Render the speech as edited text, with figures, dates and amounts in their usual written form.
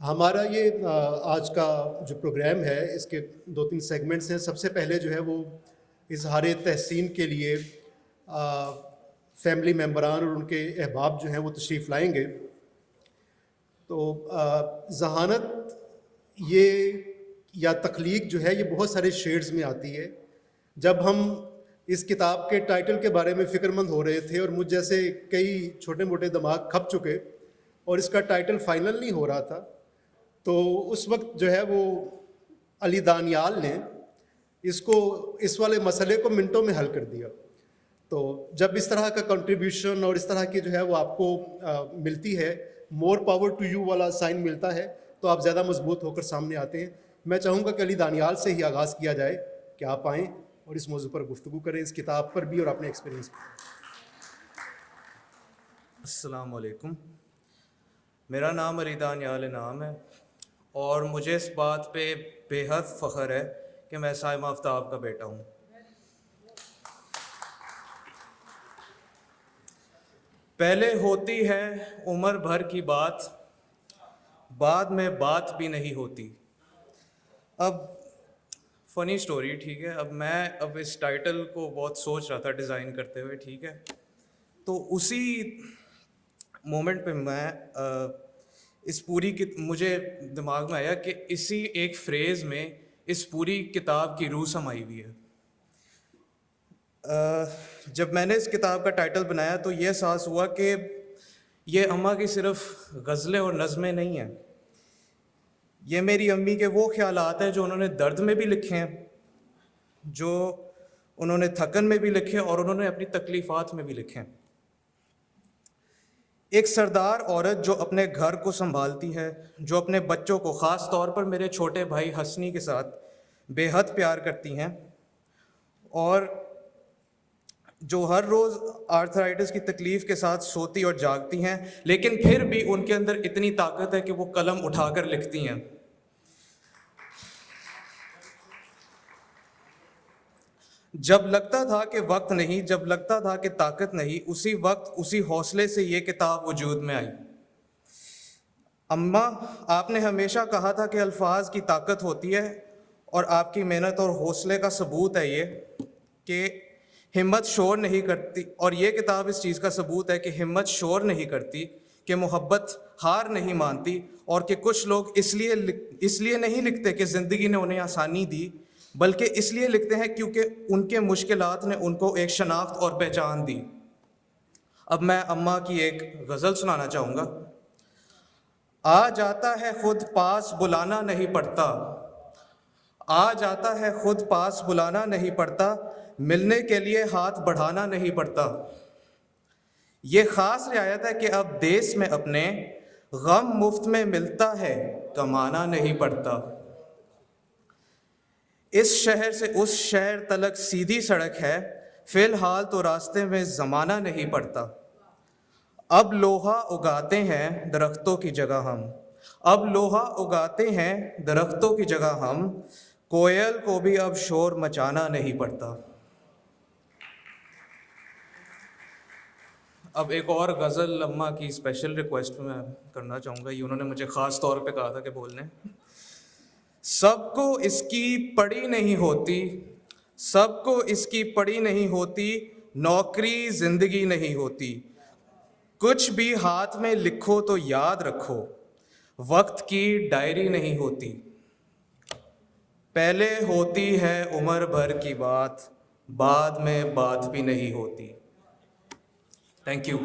ہمارا یہ آج کا جو پروگرام ہے اس کے 2-3 سیگمنٹس ہیں. سب سے پہلے جو ہے وہ اظہار تحسین کے لیے فیملی ممبران اور ان کے احباب جو ہیں وہ تشریف لائیں گے. تو ذہانت یہ یا تخلیق جو ہے یہ بہت سارے شیڈز میں آتی ہے. جب ہم اس کتاب کے ٹائٹل کے بارے میں فکر مند ہو رہے تھے اور مجھ جیسے کئی چھوٹے موٹے دماغ کھپ چکے اور اس کا ٹائٹل فائنل نہیں ہو رہا تھا، تو اس وقت جو ہے وہ علی دانیال نے اس والے مسئلے کو منٹوں میں حل کر دیا. تو جب اس طرح کا کنٹریبیوشن اور اس طرح کی جو ہے وہ آپ کو ملتی ہے، مور پاور ٹو یو والا سائن ملتا ہے، تو آپ زیادہ مضبوط ہو کر سامنے آتے ہیں. میں چاہوں گا کہ علی دانیال سے ہی آغاز کیا جائے کہ آپ آئیں اور اس موضوع پر گفتگو کریں، اس کتاب پر بھی اور اپنے ایکسپیرینس پر. السلام علیکم. میرا نام علی دانیال نام ہے اور مجھے اس بات پہ بے حد فخر ہے کہ میں صائم آفتاب کا بیٹا ہوں. پہلے ہوتی ہے عمر بھر کی بات، بعد میں بات بھی نہیں ہوتی. اب فنی سٹوری، ٹھیک ہے، میں اس ٹائٹل کو بہت سوچ رہا تھا ڈیزائن کرتے ہوئے، ٹھیک ہے. تو اسی مومنٹ پہ میں مجھے دماغ میں آیا کہ اسی ایک فریز میں اس پوری کتاب کی روح سمائی ہوئی ہے. جب میں نے اس کتاب کا ٹائٹل بنایا تو یہ احساس ہوا کہ یہ اماں کی صرف غزلیں اور نظمیں نہیں ہیں، یہ میری امی کے وہ خیالات ہیں جو انہوں نے درد میں بھی لکھے ہیں، جو انہوں نے تھکن میں بھی لکھے اور انہوں نے اپنی تکلیفات میں بھی لکھے ہیں. ایک سردار عورت جو اپنے گھر کو سنبھالتی ہے، جو اپنے بچوں کو خاص طور پر میرے چھوٹے بھائی حسنی کے ساتھ بے حد پیار کرتی ہیں، اور جو ہر روز آرتھرائٹس کی تکلیف کے ساتھ سوتی اور جاگتی ہیں، لیکن پھر بھی ان کے اندر اتنی طاقت ہے کہ وہ قلم اٹھا کر لکھتی ہیں. جب لگتا تھا کہ وقت نہیں، جب لگتا تھا کہ طاقت نہیں، اسی وقت اسی حوصلے سے یہ کتاب وجود میں آئی. اماں، آپ نے ہمیشہ کہا تھا کہ الفاظ کی طاقت ہوتی ہے، اور آپ کی محنت اور حوصلے کا ثبوت ہے یہ کہ ہمت شور نہیں کرتی، اور یہ کتاب اس چیز کا ثبوت ہے کہ ہمت شور نہیں کرتی، کہ محبت ہار نہیں مانتی، اور کہ کچھ لوگ اس لیے نہیں لکھتے کہ زندگی نے انہیں آسانی دی، بلکہ اس لیے لکھتے ہیں کیونکہ ان کے مشکلات نے ان کو ایک شناخت اور پہچان دی. اب میں اماں کی ایک غزل سنانا چاہوں گا. آ جاتا ہے خود پاس بلانا نہیں پڑتا، آ جاتا ہے خود پاس بلانا نہیں پڑتا، ملنے کے لیے ہاتھ بڑھانا نہیں پڑتا. یہ خاص رعایت ہے کہ اب دیس میں اپنے غم مفت میں ملتا ہے، کمانا نہیں پڑتا. اس شہر سے اس شہر تلک سیدھی سڑک ہے، فی الحال تو راستے میں زمانہ نہیں پڑتا. اب لوہا اگاتے ہیں درختوں کی جگہ ہم، اب لوہا اگاتے ہیں درختوں کی جگہ ہم، کوئل کو بھی اب شور مچانا نہیں پڑتا. اب ایک اور غزل اماں کی اسپیشل ریکویسٹ میں کرنا چاہوں گا، یہ انہوں نے مجھے خاص طور پہ کہا تھا کہ بولنے. سب کو اس کی پڑی نہیں ہوتی، سب کو اس کی پڑی نہیں ہوتی، نوکری زندگی نہیں ہوتی. کچھ بھی ہاتھ میں لکھو تو یاد رکھو، وقت کی ڈائری نہیں ہوتی. پہلے ہوتی ہے عمر بھر کی بات، بعد میں بات بھی نہیں ہوتی. Thank you.